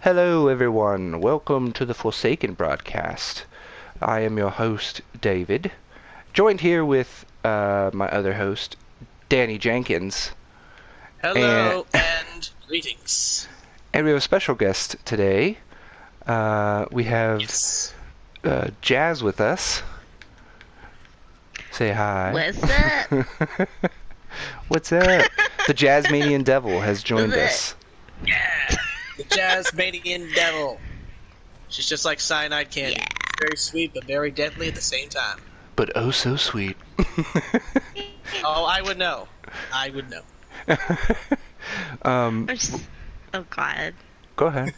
Hello, everyone. Welcome to the Forsaken broadcast. I am your host, David, joined here with my other host, Danny Jenkins, and Hello and greetings. and we have a special guest today. We have Yes. Jazz with us. Say hi. What's up? What's up? The Jazzmanian Devil has joined us. Yeah. The Jazzmanian Devil. She's just like cyanide candy. Yeah. Very sweet but very deadly at the same time. But oh so sweet. Oh, I would know. I would know. um, Oh God. Go ahead.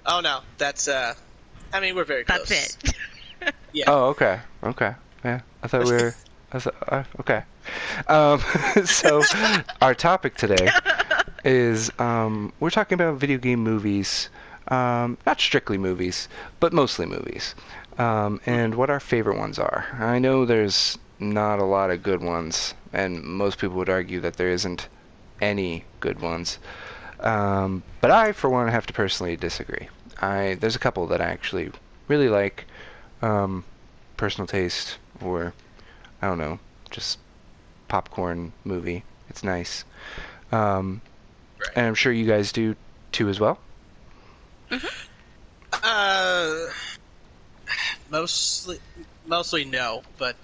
Oh no, that's I mean we're very close. That's it. Yeah. Oh, okay. Okay. Yeah. I thought we were... okay. So, our topic today is, we're talking about video game movies. Not strictly movies, but mostly movies. And what our favorite ones are. I know there's not a lot of good ones, and most people would argue that there isn't any good ones. But I, for one, have to personally disagree. There's a couple that I actually really like. Personal taste, or I don't know, just popcorn movie. It's nice. And I'm sure you guys do too as well. Uh, mostly no, but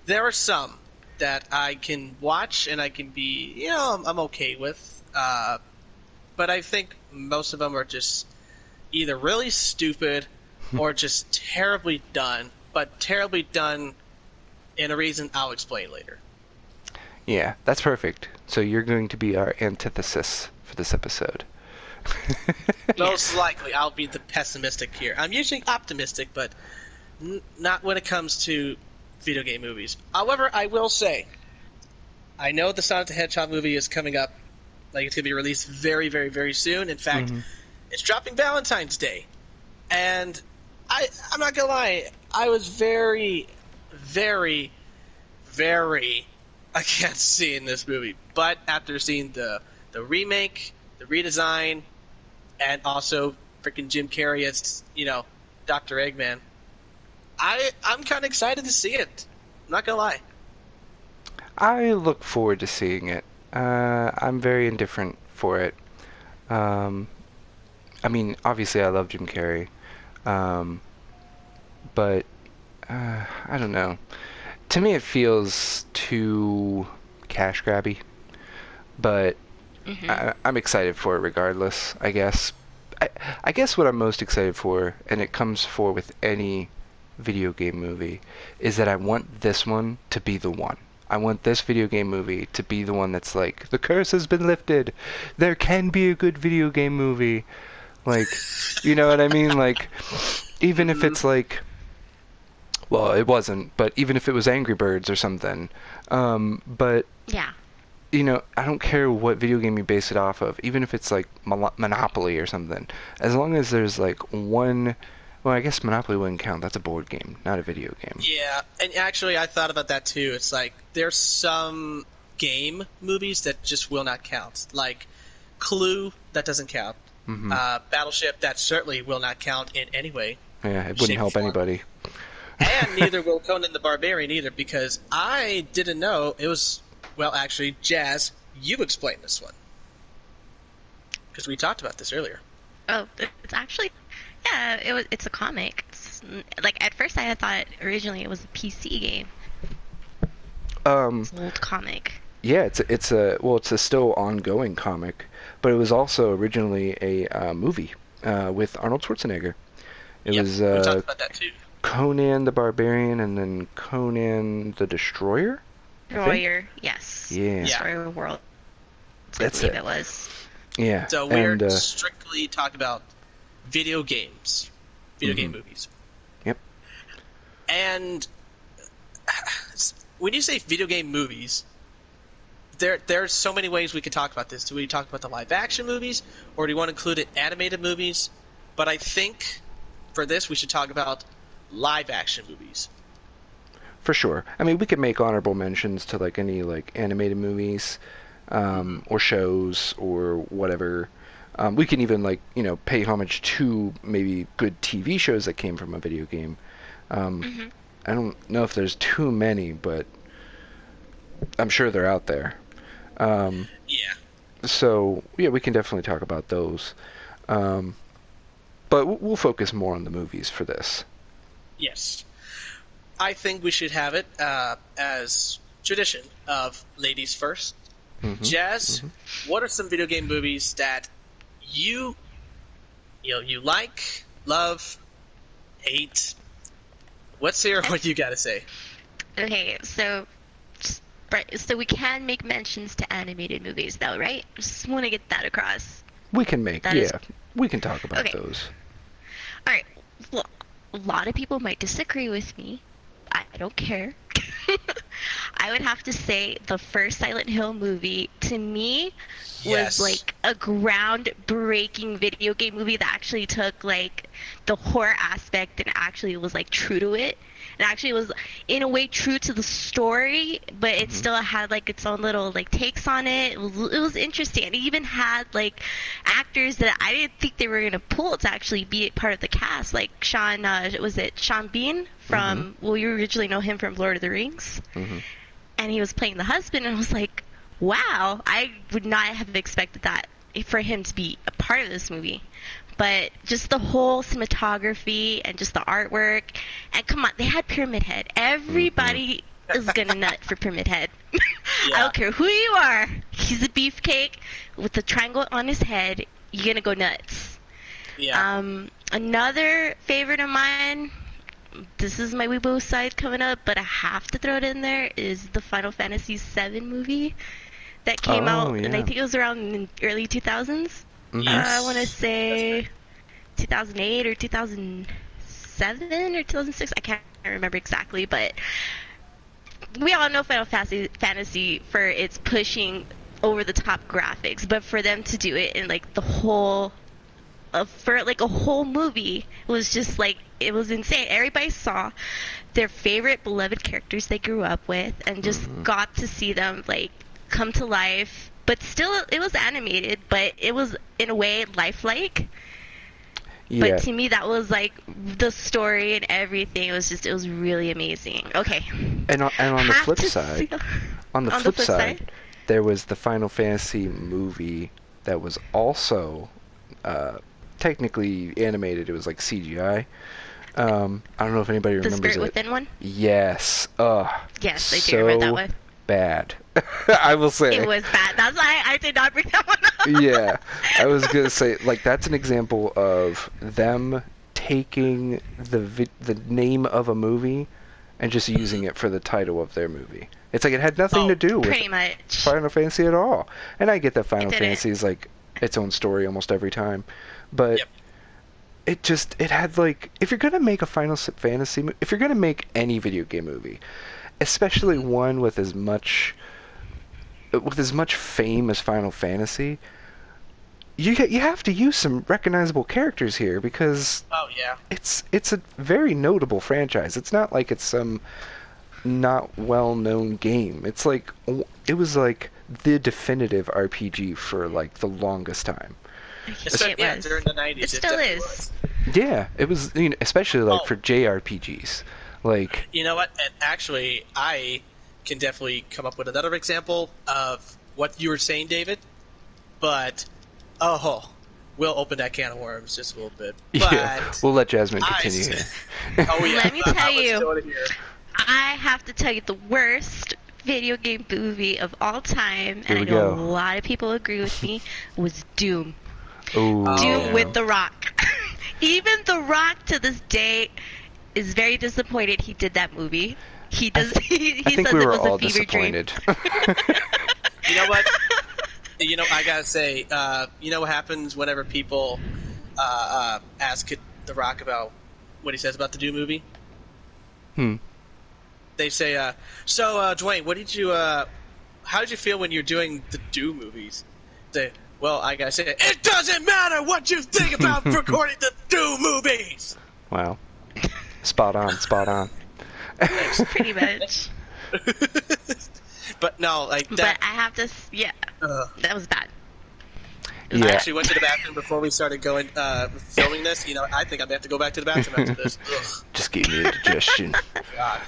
there are some that I can watch and I can be, I'm okay with. But I think most of them are just either really stupid or just terribly done, but terribly done in a reason I'll explain later. Yeah, that's perfect. So you're going to be our antithesis for this episode. Most likely, I'll be the pessimistic here. I'm usually optimistic, but not when it comes to video game movies. However, I will say, I know the Sonic the Hedgehog movie is coming up. Like, it's going to be released very, very, very soon. In fact, it's dropping Valentine's Day. And I'm not going to lie, I was very, very, very against seeing this movie. But after seeing the remake, the redesign, and also freaking Jim Carrey as, Dr. Eggman, I'm kind of excited to see it. I'm not going to lie. I look forward to seeing it. I'm very indifferent for it. I mean, obviously I love Jim Carrey. But I don't know. To me, it feels too cash grabby. But I'm excited for it regardless, I guess. I guess what I'm most excited for, and it comes for with any video game movie, is that I want this one to be the one. I want this video game movie to be the one that's like, the curse has been lifted. There can be a good video game movie. Like, you know what I mean? Like, even if it's like, well, it wasn't, but even if it was Angry Birds or something. But, Yeah. I don't care what video game you base it off of, even if it's like Monopoly or something. As long as there's like one... Well, I guess Monopoly wouldn't count. That's a board game, not a video game. Yeah, and actually I thought about that too. It's like, there's some game movies that just will not count. Like, Clue, that doesn't count. Battleship, that certainly will not count in any way. Yeah, it wouldn't help anybody. And neither will Conan the Barbarian either, because I didn't know it was... Well, actually, Jazz, you explained this one. Because we talked about this earlier. Oh, it's actually, yeah. It's a comic. Like at first, I had thought originally it was a PC game. It's an old comic. Yeah, it's a still ongoing comic, but it was also originally a movie with Arnold Schwarzenegger. It was we talked about that too. Conan the Barbarian and then Conan the Destroyer. Destroyer, yes. Yeah. Destroyer World. That's I believe it. it was. Yeah. So we're and, strictly talking about video games, video game movies. Yep. And when you say video game movies, there's so many ways we could talk about this. Do we talk about the live action movies, or do you want to include animated movies? But I think for this we should talk about live action movies. For sure. I mean, we could make honorable mentions to like any like animated movies, or shows or whatever. We can even like pay homage to maybe good TV shows that came from a video game. Hmm. I don't know if there's too many, but I'm sure they're out there. Um, Yeah. so yeah, we can definitely talk about those. Um, but we'll focus more on the movies for this. Yes. I think we should have it as tradition of ladies first. Hmm. Jazz, Hmm. what are some video game movies that you you like, love, hate? Let's hear what you got to say. Okay, so right, so we can make mentions to animated movies, though, right? Just want to get that across. We can make, That is yeah, we can talk about okay. those. All right. Well, a lot of people might disagree with me. I don't care. I would have to say the first Silent Hill movie to me was Yes. like a groundbreaking video game movie that actually took like the horror aspect and actually was like true to it. It actually was in a way true to the story, but it Hmm. still had like its own little like takes on it. It was interesting. It even had like actors that I didn't think they were gonna pull to actually be part of the cast, like Sean. Was it Sean Bean Hmm. from? Well, you originally know him from Lord of the Rings, Hmm. and he was playing the husband, and I was like, wow, I would not have expected that for him to be a part of this movie. But just the whole cinematography and just the artwork, and come on, they had Pyramid Head. Hmm. Everybody is gonna nut for Pyramid Head. I Yeah. don't care who you are. He's a beefcake with a triangle on his head. You're gonna go nuts. Yeah. Another favorite of mine. This is my Weibo side coming up, but I have to throw it in there. Is the Final Fantasy VII movie that came Oh out, and I yeah. think it was around in the early 2000s. Hmm. I want to Yes. That's right. say 2008 or 2007 or 2006. I can't remember exactly, but we all know Fantasy for its pushing over the top graphics, but for them to do it in like the whole for like a whole movie was just like it was insane. Everybody saw their favorite beloved characters they grew up with and just Hmm. got to see them like come to life. But still, it was animated, but it was in a way lifelike. But Yeah, to me, that was like the story and everything. It was really amazing. Okay, and on the have flip to side, see on the on the flip flip side, side. there was the Final Fantasy movie that was also uh, technically animated. It was like CGI. I don't know if anybody The remembers Spirit it. Within one. Yes. Yes, I do remember that So one. bad. I will It say. was bad. That's why I did not bring that one up. Yeah, I was gonna say like that's an example of them taking the name of a movie and just using Mhm. it for the title of their movie. It's like it had nothing to Oh, do with Pretty much. Final Fantasy at all. And I get that It Final didn't. Fantasy is like its own story almost every time, but yep. it had like if you're gonna make a if you're gonna make any video game movie, especially Mhm. one with as much fame as Final Fantasy, you have to use some recognizable characters here because Oh, yeah. it's a very notable franchise. It's not like it's some not well-known game. It was like the definitive RPG for like the longest time. Es- It Yeah, was. during the It 90s, it still definitely is. was. Yeah, it was especially like Oh, for JRPGs. Like you know what? And actually, I can definitely come up with another example of what you were saying, David. But, oh, we'll open that can of worms just a little bit. yeah, But, we'll let Jasmine I. continue here. Oh, yeah. Let me tell Let's you, do it here. I have to tell you the worst video game movie of all time, Here and I we know a go. lot of people agree with me, was Doom. Oh Oh, Doom yeah. with The Rock. Even The Rock to this day is very disappointed he did that movie. He I does. th- I He think says we it were was a all fever dream. disappointed. You know what? I gotta say, you know what happens whenever people ask The Rock about what he says about the Doom movie? Hmm. They say, Dwayne, how did you feel when you're doing the Doom movies? Say, well, I gotta say, it doesn't matter what you think about recording the Doom movies! Wow. Spot on, spot on. Thanks. Pretty much. But no, like But that. I have to. Yeah, Uh, that was bad. I Yeah. actually went to the bathroom before we started filming this. I think I'm gonna have to go back to the bathroom after this. Ugh, Just gave me a digestion. God.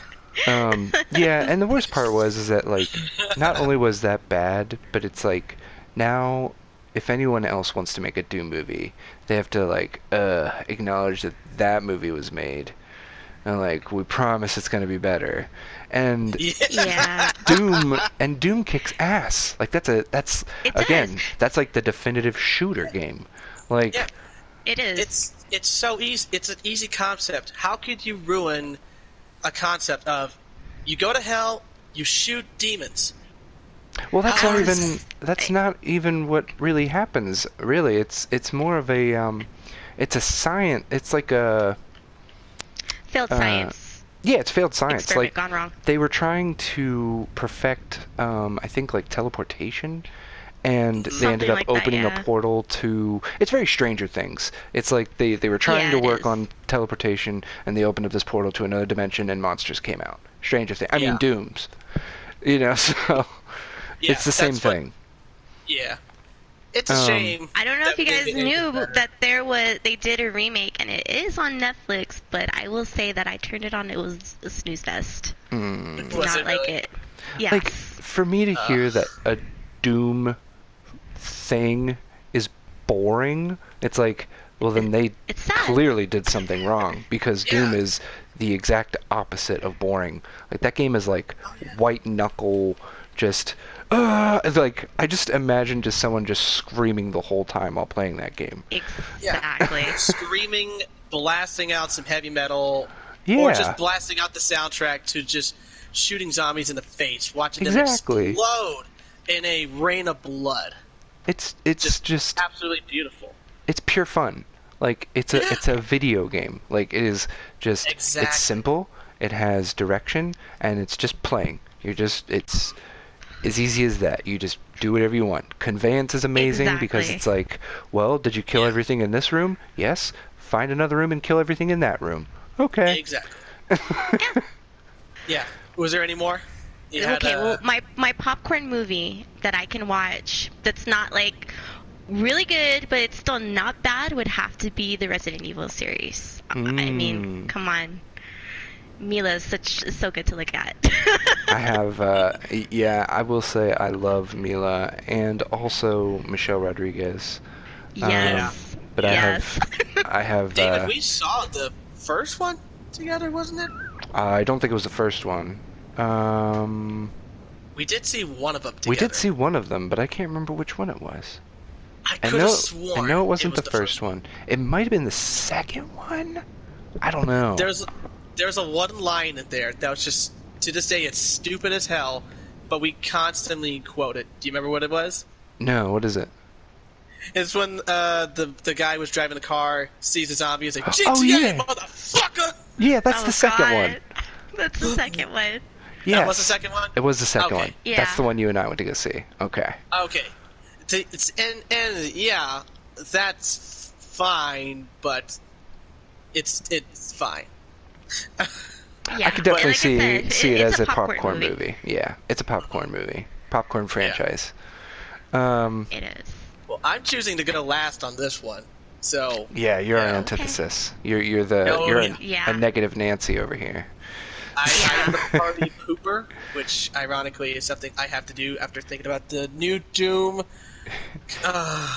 Yeah, and the worst part is that like not only was that bad, but it's like now if anyone else wants to make a Doom movie, they have to like acknowledge that that movie was made. And like we promise it's going to be better. And Yeah. Yeah, Doom kicks ass. Like that's it does. again, that's like the definitive shooter game. Yeah. Like It is. It's so easy. It's an easy concept. How could you ruin a concept of you go to hell, you shoot demons? well How is- that's not even what really happens. Really, it's more of a it's a science. It's like a Failed science yeah, it's failed science. experiment Like gone wrong. they were trying to perfect I think like teleportation, and they ended Something up like that, opening yeah. a portal to it's very Stranger Things. It's like they were trying Yeah, to it work is. on teleportation, and they opened up this portal to another dimension, and monsters came out. Stranger Things. I mean Yeah. Dooms. So Yeah, it's the same that's what- thing. Yeah. It's a Um, shame. I don't know that if you they guys didn't knew get better. that they did a remake and it is on Netflix, but I will say that I turned it on. It was a snooze fest. Mm. Was Not it like really? it. Yes. Like for me to hear that a Doom thing is boring, it's like, well then they It's sad. clearly did something wrong because Doom Yeah. is the exact opposite of boring. Like that game is like white knuckle, just it's like I just imagine just someone just screaming the whole time while playing that game. Exactly. Screaming, blasting out some heavy metal, Yeah. or just blasting out the soundtrack to just shooting zombies in the face, watching them Exactly. explode in a rain of blood. It's just Absolutely beautiful. it's pure fun. Like it's a video game. Like it is just Exactly. it's simple. It has direction, and it's just playing. It's as easy as that. You just do whatever you want. Conveyance is amazing because Exactly. it's like, well, did you kill Yeah. everything in this room? Yes. Find another room and kill everything in that room. Okay. Exactly. Yeah. Was there any more? You had, Okay, well, my popcorn movie that I can watch that's not like really good, but it's still not bad would have to be the Resident Evil series. I mean, Mm. come on, Mila is so good to look at. I have, yeah, I will say I love Mila and also Michelle Rodriguez. Yes. But Yes. I have, David, we saw the first one together, wasn't it? I don't think it was the first one. We did see one of them together. We did see one of them, but I can't remember which one it was. I I could know, have sworn I know it wasn't was the first one. It might have been the second one. I don't know. There's a one line in there that was just, to this day, it's stupid as hell, but we constantly quote it. Do you remember what it was? No, what is it? It's when the guy was driving the car, sees a zombie, is like, GTA, Oh, yeah. motherfucker! Yeah, that's Oh, the second God. one. That's the second one. Yes. That was the second one? It was the second Okay. one. Yeah. That's the one you and I went to go see. Okay. Okay. And yeah, that's fine, but it's fine. Yeah. I could definitely like I said, see it it's as a popcorn movie. movie. Yeah, it's a popcorn movie. Popcorn franchise. Um, It is. Well, I'm choosing to go last on this one, so yeah, you're an Yeah. antithesis. You're the Oh, you're yeah. a negative Nancy over here. I am the party pooper, which ironically is something I have to do after thinking about the new Doom.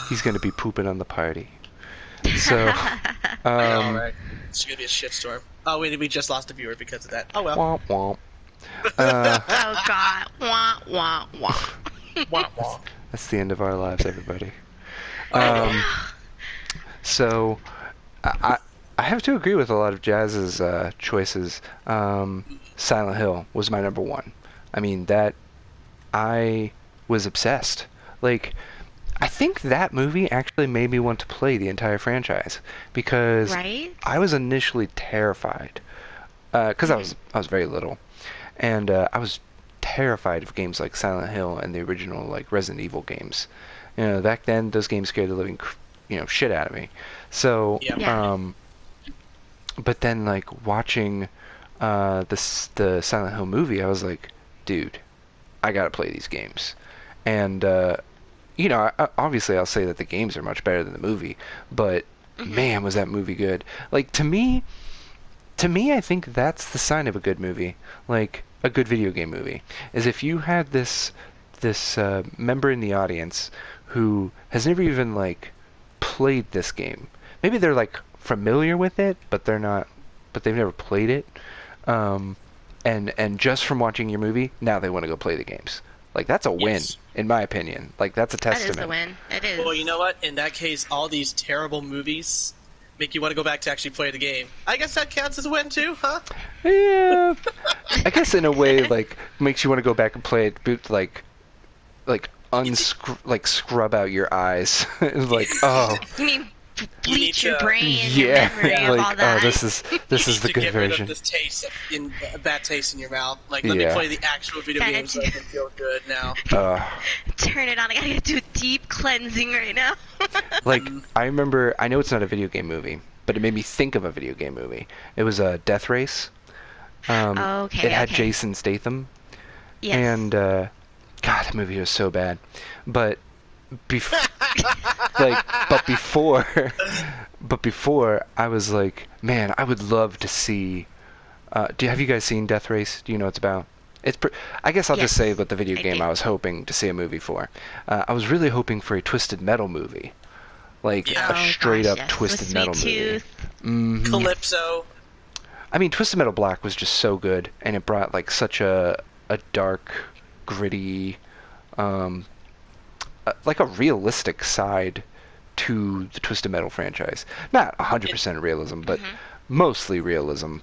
He's gonna be pooping on the party. So, Alright. It's gonna be a shitstorm. Oh, we just lost a viewer because of that. Oh well. womp womp. Oh God. Wah wah wah. Wah, wah. That's the end of our lives, everybody. Oh, So, I have to agree with a lot of Jazz's choices. Silent Hill was my number one. I mean, that I was obsessed. Like, I think that movie actually made me want to play the entire franchise because Right? I was initially terrified because I was very little, and I was terrified of games like Silent Hill and the original like Resident Evil games. You know, back then those games scared the living shit out of me. So, Yeah. Yeah. but then like watching the Silent Hill movie, I was like, dude, I gotta play these games, and you know, obviously I'll say that the games are much better than the movie, but man, was that movie good. Like, to me, I think that's the sign of a good movie, like a good video game movie, is if you had this member in the audience who has never even like played this game. Maybe they're like familiar with it, but they've never played it. Um, and just from watching your movie, now they want to go play the games. Like that's a win, Yes. in my opinion. Like that's a That is testament. the win. It is. Well, you know what? In that case, all these terrible movies make you want to go back to actually play the game. I guess that counts as a win too, huh? Yeah, I guess in a way, like makes you want to go back and play it, but like scrub out your eyes, like oh You mean You need bleach your to- brain and your yeah, memory of all like that? oh this is You the need to good get rid version. of this taste in bad taste in your mouth. Like, let me Yeah. play the actual video Kinda games so I can feel good now. Turn it on. I gotta do a deep cleansing right now. Like I remember, I know it's not a video game movie, but it made me think of a video game movie. It was a Death Race. Okay, It had okay. Jason Statham, Yes. and God, that movie was so bad. But like, but before I was like, man, I would love to see. Have you guys seen Death Race? Do you know what it's about? I guess I'll just Yes, say what the video I game did. I was hoping to see a movie for. I was really hoping for a Twisted Metal movie, like Yeah. a straight up yes. Twisted With Metal Sweet movie. Tooth. Mhm. Calypso. I mean, Twisted Metal Black was just so good, and it brought like such a dark, gritty, like a realistic side to the Twisted Metal franchise. Not 100% realism, but mostly realism.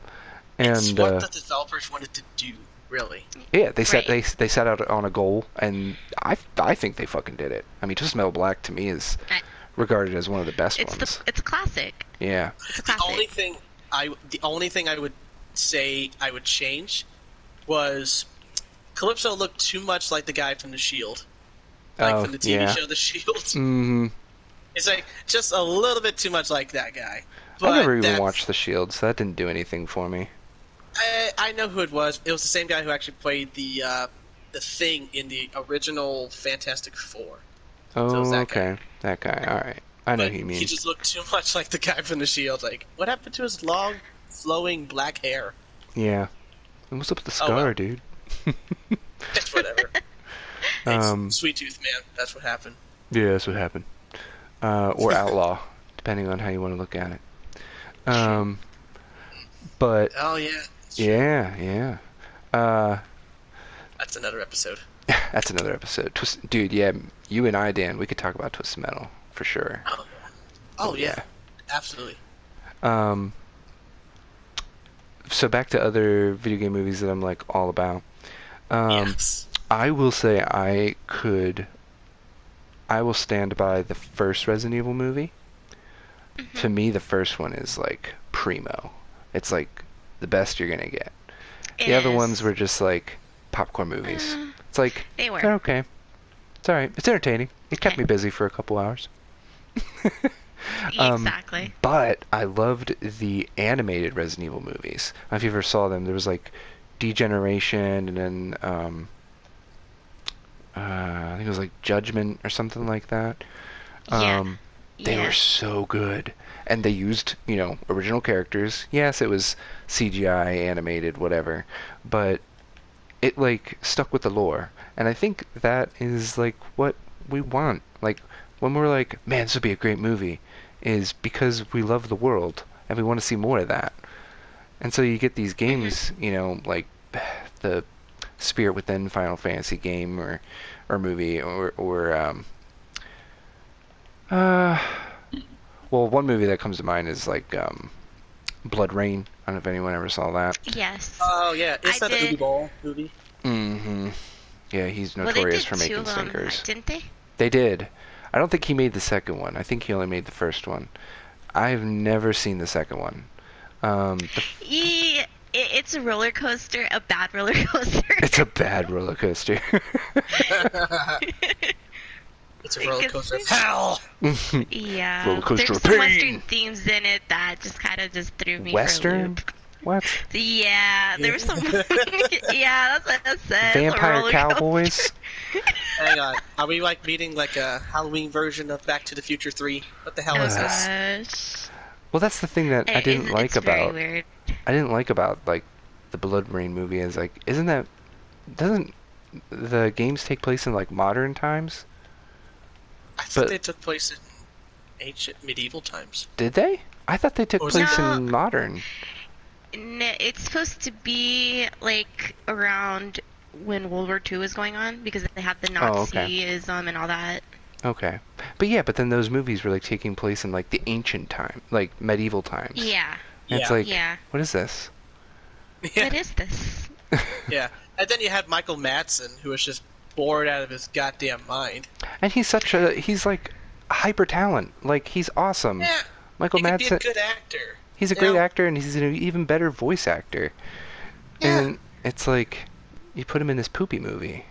It's And what the developers wanted to do, really. yeah, they set Right. they set out on a goal, and I think they fucking did it. I mean, Twisted Metal Black to me is I- regarded as one of the best It's ones. it's a classic. Yeah. It's a The only classic. thing I would say I would change was Calypso looked too much like the guy from The Shield, like Oh, from the TV yeah. show The Shield. Mm-hmm. It's like just a little bit too much like that guy. I But never even that's- watched The Shield, so that didn't do anything for me. I know who it was. It was the same guy who actually played the Thing in the original Fantastic Four. So it Oh, was that guy. okay. That guy. All right. I know But who you mean. he just looked too much like the guy from The Shield. Like, what happened to his long, flowing black hair? Yeah. And what's up with the Oh, scar, well. dude? It's whatever. It's Sweet Tooth, man. That's what happened. Yeah, that's what happened. Or outlaw, depending on how you want to look at it. But Oh yeah. yeah. That's another episode. That's another episode. Dude, yeah, you and I, Dan, we could talk about Twisted Metal for sure. Oh yeah. Absolutely. So back to other video game movies that I'm like all about. Yes. I will say I will stand by the first Resident Evil movie. To me, the first one is like primo. It's like the best you're gonna get. The other ones were just like popcorn movies. It's like They were. they're okay. It's alright. It's entertaining. It kept Okay. me busy for a couple hours. Exactly. But I loved the animated Resident Evil movies. I don't know if you ever saw them. There was like Degeneration, and then I think it was like Judgment or something like that. Yeah. They Yeah. were so good, and they used original characters. Yes, it was CGI animated, whatever, but it like stuck with the lore, and I think that is like what we want. Like when we're like, man, this would be a great movie, is because we love the world and we want to see more of that. And so you get these games, like the Spirit Within Final Fantasy game or movie or well, one movie that comes to mind is like Blood Rain. I don't know if anyone ever saw that. Yes. Oh yeah. Is I that a did. Ubi Ball movie? Mm-hmm. Yeah, he's Well, they notorious did for two making of them, stinkers. didn't they? They did. I don't think he made the second one. I think he only made the first one. I've never seen the second one. It's a roller coaster, a bad roller coaster. It's a bad roller coaster. It's a roller Because- coaster of hell. Yeah. Roller coaster There's of some pain. Western themes in it that just kind of just threw me for a Western? loop. What? Yeah, there was some. Yeah, that's what I said. It's a Vampire roller coaster. cowboys? Hang on. Are we like meeting like a Halloween version of Back to the Future 3? What the hell Oh is this? gosh. Well, that's the thing that I didn't like It's very about weird. like the Blood Rain movie is like, isn't that doesn't the games take place in like modern times? I thought But they took place in ancient medieval times. did they? I thought they took Or is place No, in modern. it's supposed to be like around when World War II was going on because they had the Oh, okay. Nazism and all that. Okay. But yeah, but then those movies were like taking place in like the ancient time, like medieval times. Yeah, And it's Yeah. like, yeah. what is this? What is this? Yeah. And then you had Michael Madsen, who was just bored out of his goddamn mind. And he's like hyper talent. Like he's awesome. Yeah. Michael He could be a Madsen, good actor. he's a You great know? actor and he's an even better voice actor. Yeah. And it's like you put him in this poopy movie.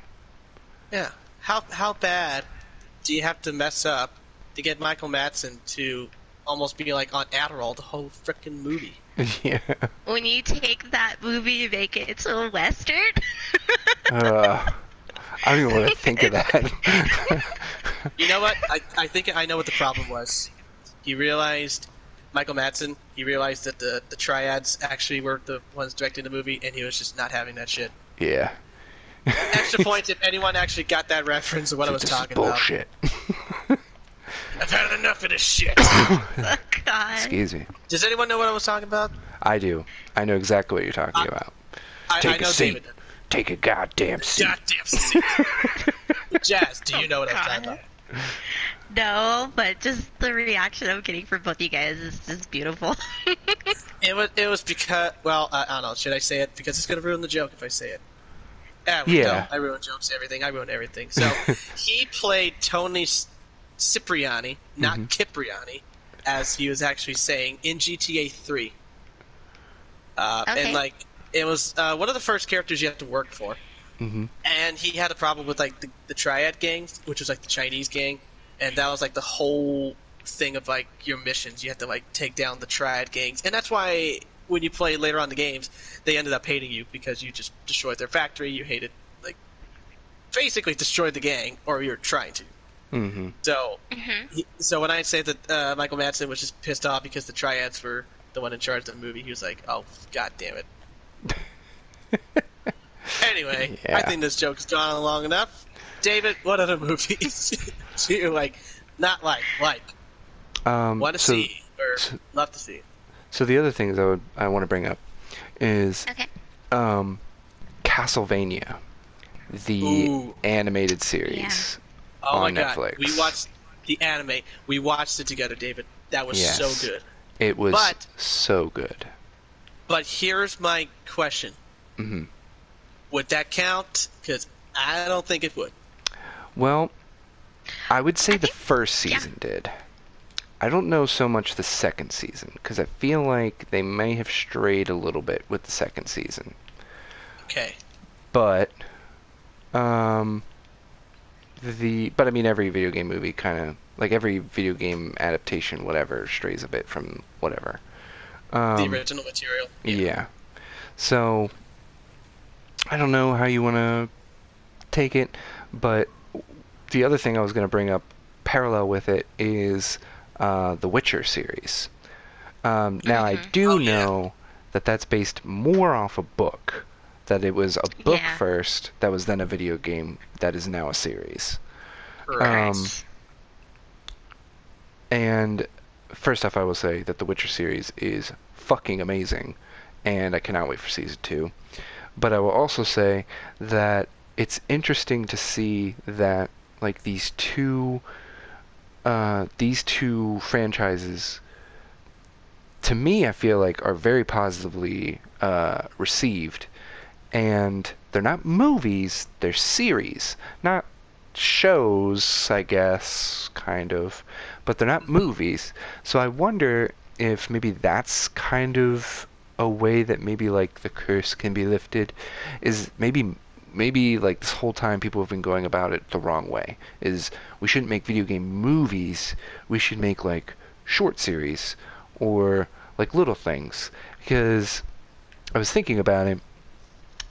Yeah. How bad do you have to mess up to get Michael Madsen to almost be like on Adderall the whole frickin' movie? Yeah. When you take that movie and make it to a western. I don't even want to think of that. You know what? I think I know what the problem was. He realized, Michael Madsen, he realized that the triads actually were the ones directing the movie, and he was just not having that shit. Yeah. Extra points if anyone actually got that reference of what I was This is talking bullshit. about. I've had enough of this shit. Oh God. Excuse me. Does anyone know what I was talking about? I do. I know exactly what you're talking about. I Take a know seat. David. Take a goddamn seat. Goddamn seat. Jazz, do you know what I was talking about? No, but just the reaction I'm getting from both you guys is just beautiful. It was because, well, I don't know. Should I say it? Because it's going to ruin the joke if I say it. Yeah. No, I ruin jokes, everything. I ruin everything. So, he played Tony Cipriani, not Cipriani, as he was actually saying, in GTA 3. Okay. And, like, it was one of the first characters you have to work for. Mm-hmm. And he had a problem with, like, the Triad gang, which was, like, the Chinese gang. And that was, like, the whole thing of, like, your missions. You had to, like, take down the Triad gangs. And that's why when you play later on the games, they ended up hating you because you just destroyed their factory. You hated, like, basically destroyed the gang, or you're trying to. Mm-hmm. So, so when I say that Michael Madsen was just pissed off because the Triads were the one in charge of the movie, he was like, "Oh, god damn it." Anyway, I Yeah. think this joke has gone on long enough. David, what other movies do you like? Not like want to so, see or so- love to see? so the other things I want to bring up is Okay. Castlevania, the Ooh. animated series Oh on my god, Netflix. we watched the anime. We watched it together, David. That was Yes. so good. It was But- so good. But here's my question: Mm-hmm. would that count? Because I don't think it would. Well, I would say the think- first yeah. season did. I don't know so much the second season because I feel like they may have strayed a little bit with the second season. Okay. But I mean every video game movie kind of like every video game adaptation whatever strays a bit from whatever. The original material. Yeah. So I don't know how you want to take it, but the other thing I was going to bring up parallel with it is the Witcher series. Now I do Oh, yeah. know that that's based more off a book. That it was a book Yeah. first, that was then a video game, that is now a series. Correct. And first off, I will say that the Witcher series is fucking amazing, and I cannot wait for season 2. But I will also say that it's interesting to see that like these two franchises, to me, I feel like are very positively received, and they're not movies; they're series, not shows, I guess, kind of, but they're not movies. So I wonder if maybe that's kind of a way that maybe like the curse can be lifted, is maybe like this whole time people have been going about it the wrong way, is we shouldn't make video game movies, we should make like short series or like little things, because I was thinking about it,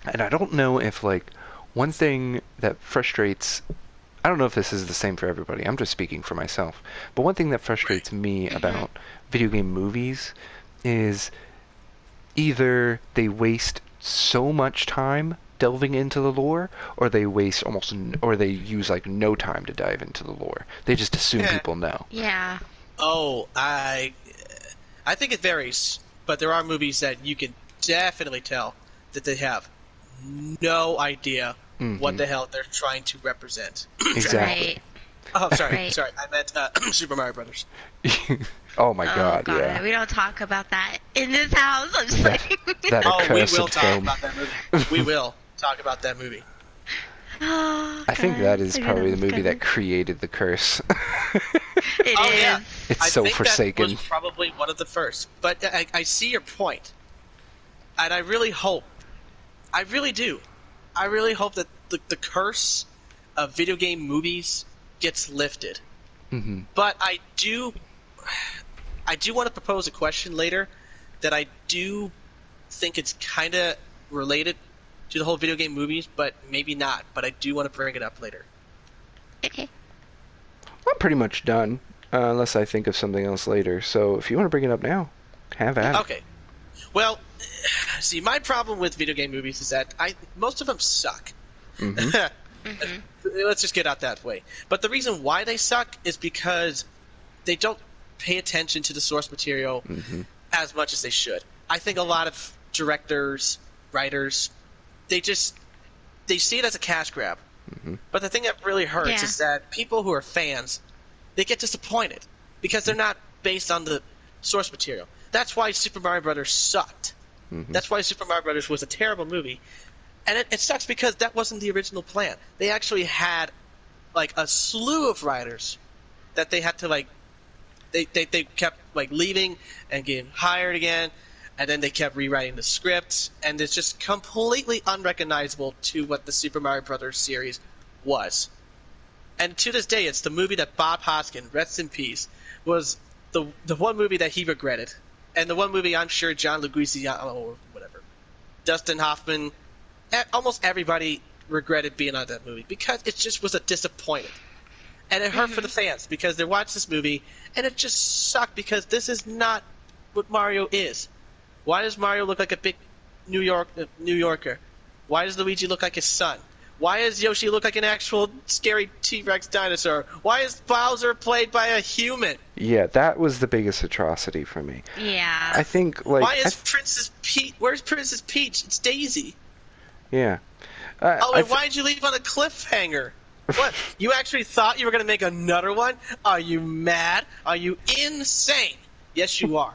and I don't know if, like, one thing that frustrates, I don't know if this is the same for everybody, I'm just speaking for myself, but one thing that frustrates me Mhm. about video game movies is either they waste so much time delving into the lore, or they waste or they use like no time to dive into the lore. They just assume Yeah. people know. Yeah. Oh, I think it varies, but there are movies that you can definitely tell that they have no idea what Hmm. the hell they're trying to represent. For example, Exactly. Right. oh, sorry, Right. sorry, I meant Super Mario Brothers. Oh my Oh god, god, yeah. we don't talk about that in this house. I'm just That like, that Oh, we will accursed talk film. about that movie. We will talk about that movie. oh I think god, that is I knew that probably the was movie that coming. created the curse. It Oh yeah, is. It's I so think that was forsaken. probably one of the first. But I see your point, and I really hope, I really do, I really hope that the curse of video game movies gets lifted. Hmm. But I do want to propose a question later that I do think it's kind of related to the whole video game movies, but maybe not. But I do want to bring it up later. Okay. I'm pretty much done, unless I think of something else later. So if you want to bring it up now, have at it. Okay. Well, see, my problem with video game movies is that most of them suck. Hmm. Mhm. Let's just get out that way. But the reason why they suck is because they don't pay attention to the source material Hmm. as much as they should. I think a lot of directors, writers, they see it as a cash grab. Hmm. But the thing that really hurts Yeah. is that people who are fans, they get disappointed because they're not based on the source material. That's why Super Mario Brothers sucked. Hmm. That's why Super Mario Brothers was a terrible movie. And it sucks because that wasn't the original plan. They actually had like a slew of writers that they had to like they kept like leaving and getting hired again, and then they kept rewriting the scripts, and it's just completely unrecognizable to what the Super Mario Brothers series was. And to this day, it's the movie that Bob Hoskin, rest in peace, was the one movie that he regretted, and the one movie I'm sure John Leguizamo or whatever, Dustin Hoffman, almost everybody regretted being on that movie because it just was a disappointment. And it hurt for the Mhm. fans because they watched this movie and it just sucked because this is not what Mario is. Why does Mario look like a big New Yorker? Why does Luigi look like his son? Why does Yoshi look like an actual scary T-Rex dinosaur? Why is Bowser played by a human? Yeah, that was the biggest atrocity for me. Yeah. I think, Why like, is Princess Peach? Where's Princess Peach? It's Daisy. yeah. Oh, I and why did you leave on a cliffhanger? What? You actually thought you were going to make another one? Are you mad? Are you insane? Yes, you are.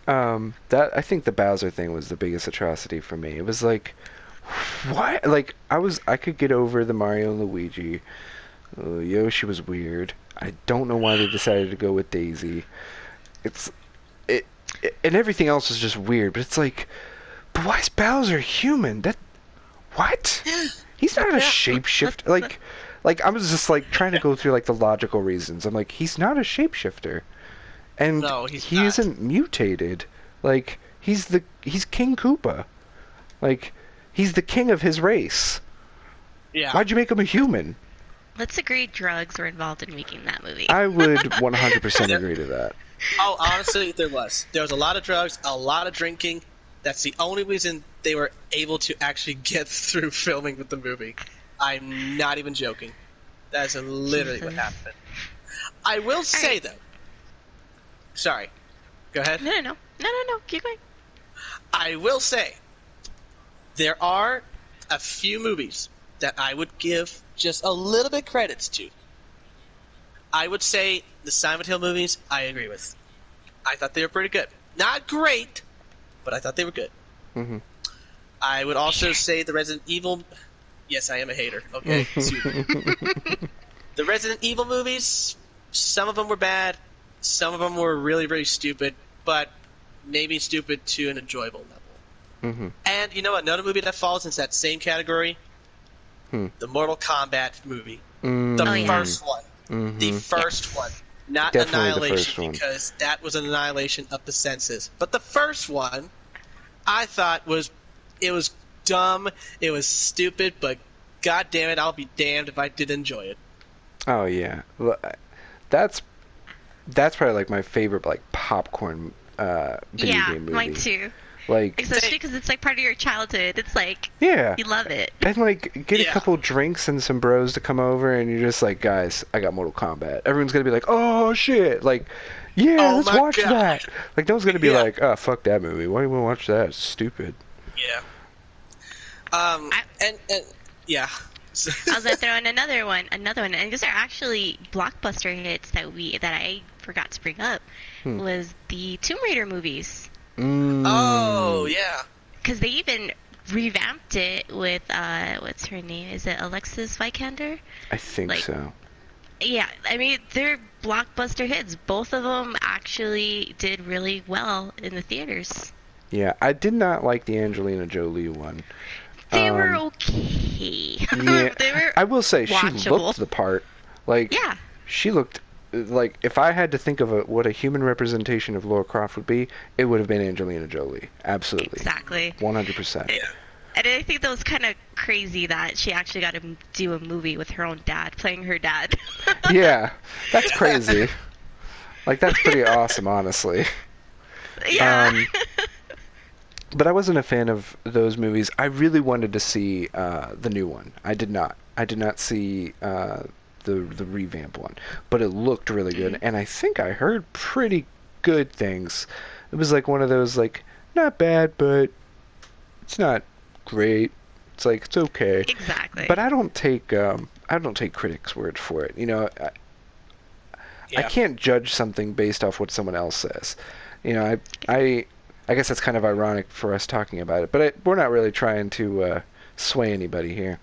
That I think the Bowser thing was the biggest atrocity for me. It was like, why? Like, I could get over the Mario and Luigi. Yoshi was weird. I don't know why they decided to go with Daisy. It's and everything else is just weird. But it's like, but why is Bowser human? What? He's not a Yeah. shapeshifter. Like I was just like trying to go through like the logical reasons. I'm like, he's not a shapeshifter, and No, he's he not. isn't mutated. Like he's King Koopa. Like he's the king of his race. Yeah. Why'd you make him a human? Let's agree drugs were involved in making that movie. I would 100% agree to that. Oh, honestly, there was. There was a lot of drugs, a lot of drinking. That's the only reason they were able to actually get through filming with the movie. I'm not even joking. That's literally what Jesus. happened. I will say, Alright. though. Sorry. Go ahead. No. Keep going. I will say, there are a few movies that I would give just a little bit credits to. I would say the Silent Hill movies, I agree with. I thought they were pretty good. Not great, but I thought they were good. Hmm. I would also say the Resident Evil. Yes, I am a hater. Okay, excuse me. The Resident Evil movies. Some of them were bad. Some of them were really, really stupid. But maybe stupid to an enjoyable level. Hmm. And you know what? Another movie that falls into that same category. Hmm. The Mortal Kombat movie. Mm. The Oh, yeah. first one. Mhm. The first one. Not Definitely the first Annihilation, one. because that was an annihilation of the senses. But the first one, I thought it was dumb, it was stupid, but god damn it, I'll be damned if I did enjoy it. Oh yeah, that's that's probably like my favorite like popcorn video Yeah, game movie. mine too. Like, Especially because it's like part of your childhood. It's like yeah, you love it. and like get a Yeah. couple drinks and some bros to come over, and you're just like, guys, I got Mortal Kombat. Everyone's gonna be like, oh shit, like, yeah, Oh let's my watch God. that. Like, no one's gonna be Yeah. like, oh fuck that movie. Why do you want to watch that? It's stupid. Yeah. And yeah. I was gonna throw in another one, and these are actually blockbuster hits that I forgot to bring up. Was the Tomb Raider movies, Oh yeah. because they even revamped it with what's her name? Is it Alexis Vikander? I think Like- so. Yeah, I mean they're blockbuster hits. Both of them actually did really well in the theaters. Yeah, I did not like the Angelina Jolie one. They were okay. Yeah, They were I will say she watchable. looked the part. Like, Yeah. she looked like if I had to think of what a human representation of Lara Croft would be, it would have been Angelina Jolie. Absolutely, Exactly. 100%. Yeah. And I think that was kind of crazy that she actually got to do a movie with her own dad, playing her dad. Yeah, that's crazy. Like, that's pretty awesome, honestly. Yeah. But I wasn't a fan of those movies. I really wanted to see the new one. I did not. I did not see the revamp one, but it looked really good, and I think I heard pretty good things. It was like one of those like not bad, but it's not great. It's like it's okay. Exactly. But I don't take critics' word for it. You know, I Yeah. can't judge something based off what someone else says. You know, I guess that's kind of ironic for us talking about it, but we're not really trying to sway anybody here.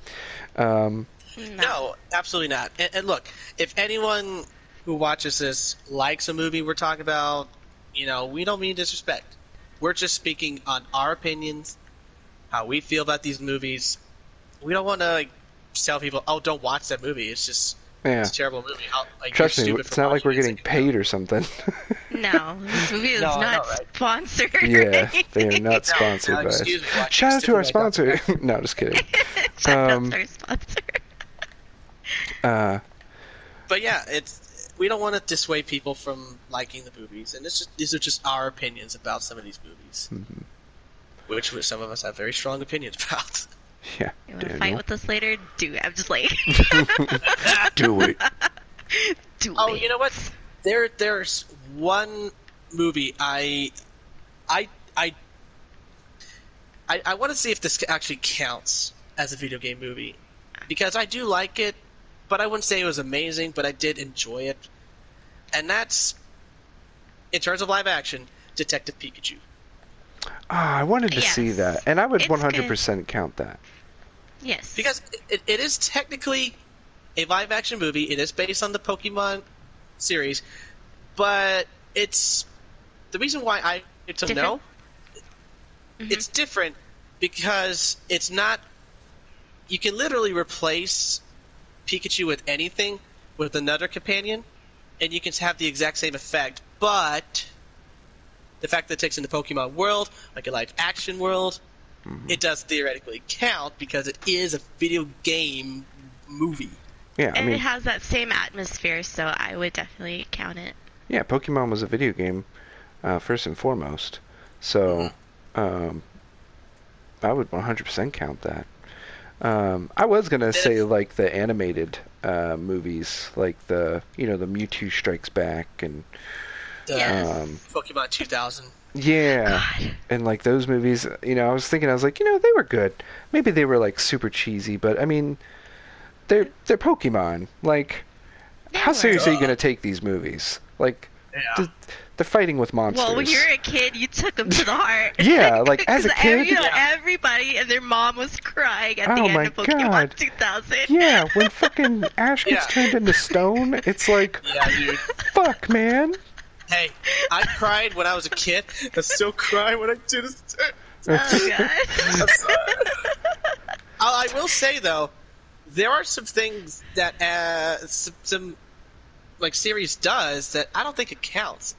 No, absolutely not. And look, if anyone who watches this likes a movie we're talking about, you know, we don't mean disrespect. We're just speaking on our opinions, how we feel about these movies. We don't want to like tell people, "Oh, don't watch that movie. It's just Yeah. it's a terrible movie." Like, Trust you're me, stupid it's for not like we're watching it. getting paid or something. No, this movie is No, I not know, right? sponsored. or Yeah, they are anything. not sponsored No, by us. excuse me, watch Shout out to our stupid like sponsor. No, just kidding. Shout out to our sponsor. But yeah, we don't want to dissuade people from liking the movies, and these are just our opinions about some of these movies, which some of us have very strong opinions about. Yeah, You want to Daniel. fight with us later? Do it. I'm just like, Do it. do Oh, it. you know what? There's one movie I want to see if this actually counts as a video game movie, because I do like it, but I wouldn't say it was amazing, but I did enjoy it, and that's in terms of live action, Detective Pikachu. Ah, I wanted to see Yes. that, and I would It's 100% count that. Yes. Because it is technically a live action movie. It is based on the Pokemon series, but it's the reason why I get to know. Mhm. It's different because it's not. You can literally replace Pikachu with anything with another companion, and you can have the exact same effect. But the fact that it takes in the Pokemon world, like a live action world, it does theoretically count because it is a video game movie. Yeah, I and mean, it has that same atmosphere, so I would definitely count it. yeah, Pokemon was a video game, first and foremost. So, I would 100% count that. I was gonna say like the animated movies, like the Mewtwo Strikes Back and Yes. Pokemon 2000. yeah, God. and like those movies. I was thinking, I was like, they were good. Maybe they were like super cheesy, but I mean, they're Pokemon. Like, They how were. serious are you gonna take these movies? Like, Yeah. they're fighting with monsters. Well, when you were a kid, you took them to the heart. Yeah, like, as a 'Cause kid- everybody and their mom was crying at Oh the end my of Pokemon God. 2000. Yeah, when fucking Ash gets Yeah. turned into stone, it's like, Yeah, dude. fuck, man. Hey, I cried when I was a kid. I still cry when I do this. Oh god. I will say though, there are some things that some like series does that I don't think it counts.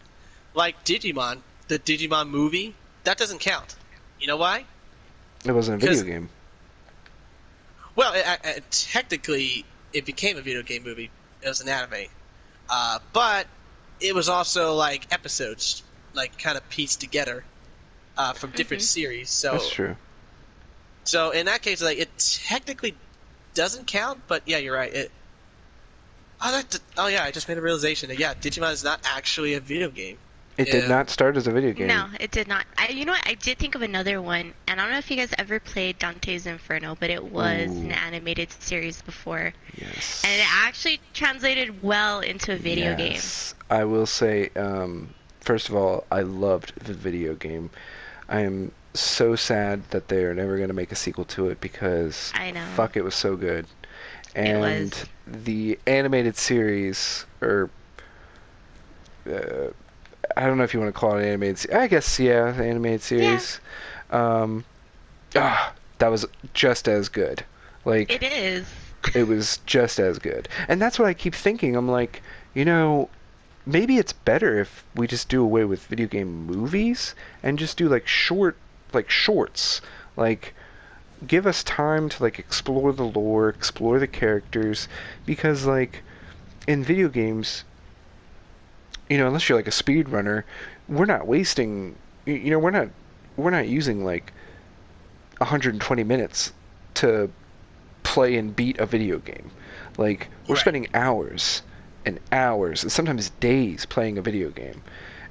Like Digimon, the Digimon movie, that doesn't count. You know why? It wasn't a video Because game. well, technically it became a video game movie. It was an anime, but it was also like episodes, like kind of pieced together from different series. That's true. So in that case, like it technically doesn't count. But yeah, you're right. Oh yeah, I just made a realization that yeah, Digimon is not actually a video game. It did not start as a video game. No, it did not. You know what? I did think of another one, and I don't know if you guys ever played Dante's Inferno, but it was an animated series before. Yes. And it actually translated well into a video game. I will say, first of all, I loved the video game. I am so sad that they are never going to make a sequel to it because I know. Fuck, it was so good. And It was. the animated series, or I don't know if you want to call it an animated series. I guess, yeah, the animated series. Yeah. That was just as good. Like, It is. it was just as good. And that's what I keep thinking. I'm like, maybe it's better if we just do away with video game movies and just do shorts. Like, give us time to like explore the lore, explore the characters, because like in video games, unless you're like a speedrunner, we're not wasting, we're not using like 120 minutes to play and beat a video game. Like, we're spending hours and hours, and sometimes days playing a video game.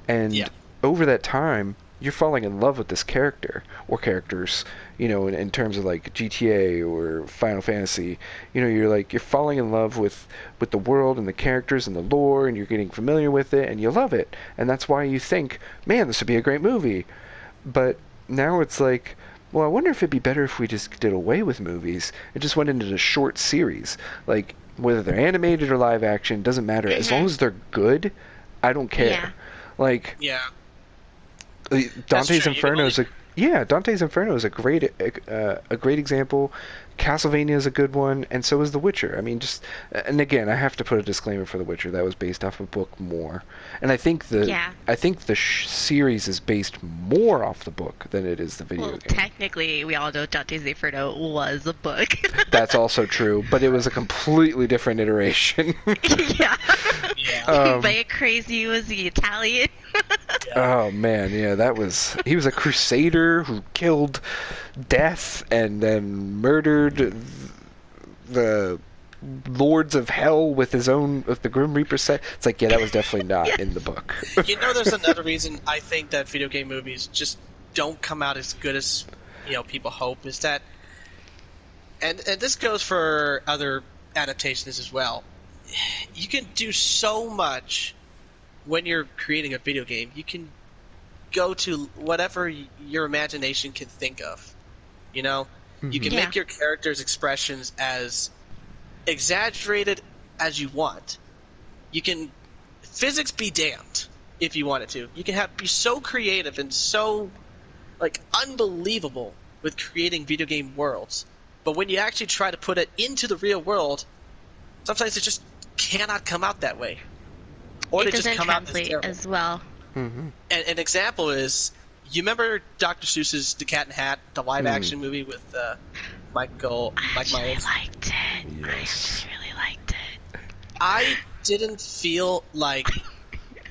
And over that time, you're falling in love with this character or characters, in terms of like GTA or Final Fantasy. You're falling in love with the world and the characters and the lore, and you're getting familiar with it, and you love it. And that's why you think, man, this would be a great movie. But now it's like, well, I wonder if it'd be better if we just did away with movies and just went into the short series. Like, whether they're animated or live action, doesn't matter. As long as they're good, I don't care. Yeah. Like, Dante's Inferno is a great example. Castlevania is a good one, and so is The Witcher. I mean, and again, I have to put a disclaimer for The Witcher that was based off a book more, and I think the series is based more off the book than it is the video game. Technically, we all know Dante's Inferno was a book. That's also true, but it was a completely different iteration. Yeah. But crazy was the Italian. Oh man, yeah, he was a crusader who killed Death and then murdered the lords of hell with the Grim Reaper set. It's like, yeah, that was definitely not in the book. There's another reason I think that video game movies just don't come out as good as people hope, is that, and this goes for other adaptations as well. You can do so much when you're creating a video game. You can go to whatever your imagination can think of. You can make your characters' expressions as exaggerated as you want. You can physics be damned if you wanted to. You can be so creative and so unbelievable with creating video game worlds. But when you actually try to put it into the real world, sometimes it just cannot come out that way. Or it they just doesn't come out translate as well. Mm-hmm. And an example is, you remember Dr. Seuss's The Cat in the Hat, the live-action movie with Mike Myers? I liked it. Yes. I really liked it. I didn't feel like...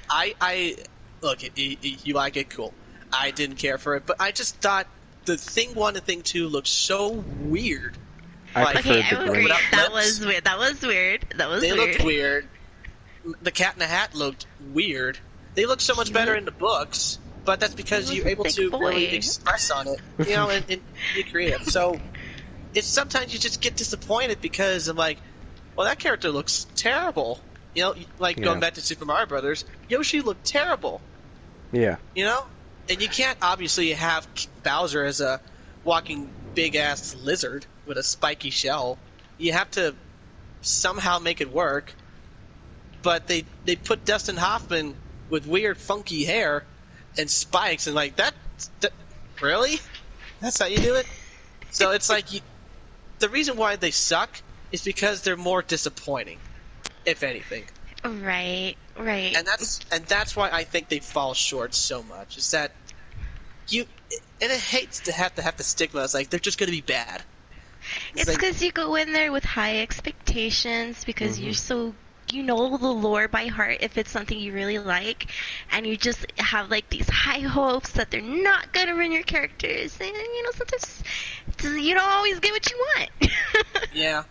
I look, you like it, cool. I didn't care for it, but I just thought the Thing 1 and Thing 2 looked so weird. I Okay, I preferred the agree. Grinch. That was weird. They looked weird. The Cat in the Hat looked weird. They look so much better in the books, but that's because you're able to really express on it, and be creative. So it's sometimes you just get disappointed because I'm like, well, that character looks terrible. Going back to Super Mario Brothers, Yoshi looked terrible. Yeah. And you can't obviously have Bowser as a walking big-ass lizard with a spiky shell. You have to somehow make it work. But they put Dustin Hoffman with weird, funky hair and spikes, and that really? That's how you do it? So it's like, the reason why they suck is because they're more disappointing, if anything. Right, right. And that's why I think they fall short so much. Is that you? And it hates to have the stigma. It's like they're just going to be bad. It's It's like, because you go in there with high expectations because Hmm. you're so you know the lore by heart if it's something you really like, and you just have like these high hopes that they're not gonna ruin your characters, and sometimes you don't always get what you want. yeah,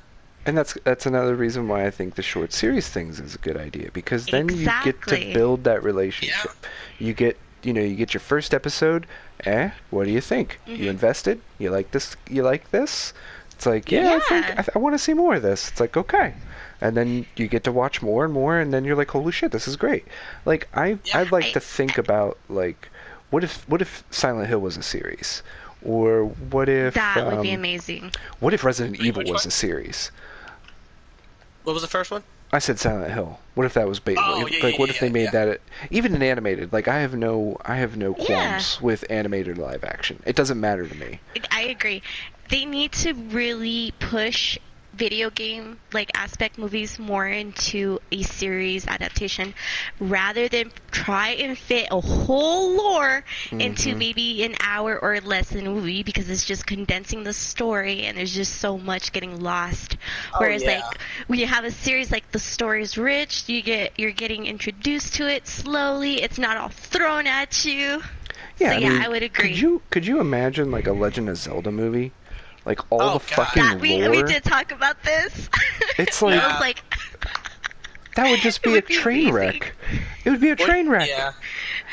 And that's another reason why I think the short series things is a good idea, because then you get to Exactly. build that yeah, relationship. You get your first episode. What do you think? You Mhm. invested? You like this? You like this? It's like, yeah, yeah, I think Yeah. I want to see more of this. It's like, okay. And then you get to watch more and more, and then you're like, holy shit, this is great. Like yeah. I'd like I to think about, like, what if Silent Hill was a series, or That would be amazing. what if Resident Wait, Evil which was one? a series? What was the first one? I said Silent Hill. What if that was Oh, yeah, like? yeah, What yeah, if they yeah, made yeah. that even an animated? Like, I have no Yeah, qualms with animated live action. It doesn't matter to me. I agree. They need to really push video game like aspect movies more into a series adaptation rather than try and fit a whole lore into Hmm. maybe an hour or less in a movie because it's just condensing the story and there's just so much getting lost. Oh Whereas yeah, like when you have a series like the story's rich, you're getting introduced to it slowly. It's not all thrown at you. So Yeah, I yeah, mean, I would could agree. you imagine like a Legend of Zelda movie? Like all the oh god, That fucking we lore. did talk about this. It's I like was yeah. like, that would just it be a would be train amazing. wreck. It would be a What? train wreck. Yeah,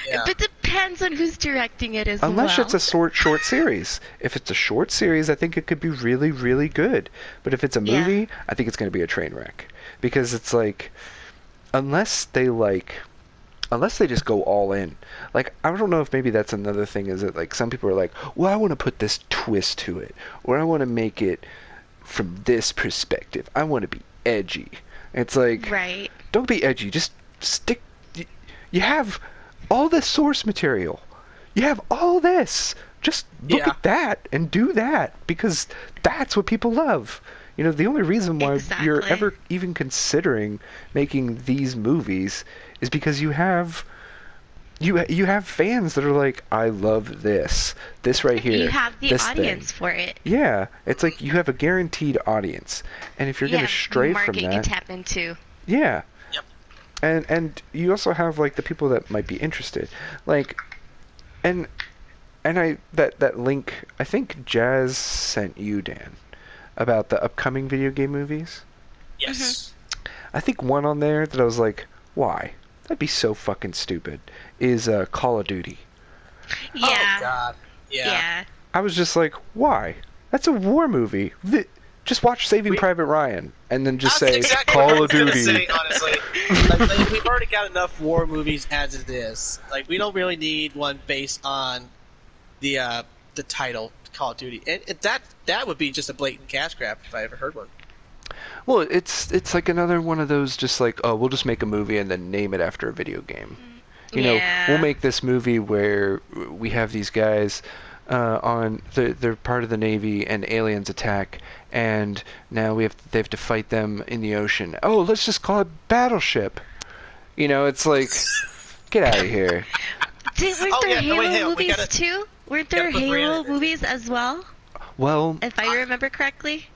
yeah, But depends on who's directing it as Unless it's well. a short series. If it's a short series, I think it could be really, really good. But if it's a Yeah. movie, I think it's going to be a train wreck, because it's like, unless they like unless they just go all in. Like, I don't know if maybe that's another thing, is that like some people are like, well, I want to put this twist to it, or I want to make it from this perspective. I want to be edgy. It's like, Right. don't be edgy. Just stick. You have all this source material. You have all this. Just look yeah. at that and do that, because that's what people love. The only reason why you're Exactly. ever even considering making these movies is because you have fans that are like, I love this right You here, have the this thing. audience for it. Yeah, it's like you have a guaranteed audience, and if you're You gonna have stray from market you can that, tap into. yeah, Yep. and you also have like the people that might be interested, like, and that link I think Jazz sent you, Dan, about the upcoming video game movies. Yes. I think one on there that I was like, why? That'd be so fucking stupid. Is Call of Duty. Oh Yeah. god. Yeah. Yeah. I was just like, why? That's a war movie. Just watch Saving We- Private Ryan and then just That's say exactly what I Call was of gonna Duty. say, honestly. Like, we've already got enough war movies as it is. Like, we don't really need one based on the title Call of Duty. And that would be just a blatant cash grab if I ever heard one. Well, it's like another one of those, just like, oh, we'll just make a movie and then name it after a video game. We'll Yeah. make this movie where we have these guys they're part of the Navy, and aliens attack, and now they have to fight them in the ocean. Oh, let's just call it Battleship. It's like, get out of here. Weren't Oh, there yeah, no, wait, Halo hang on, we movies gotta- too? Weren't gotta there put Brianna Halo in there. movies as well? Well, If I remember correctly?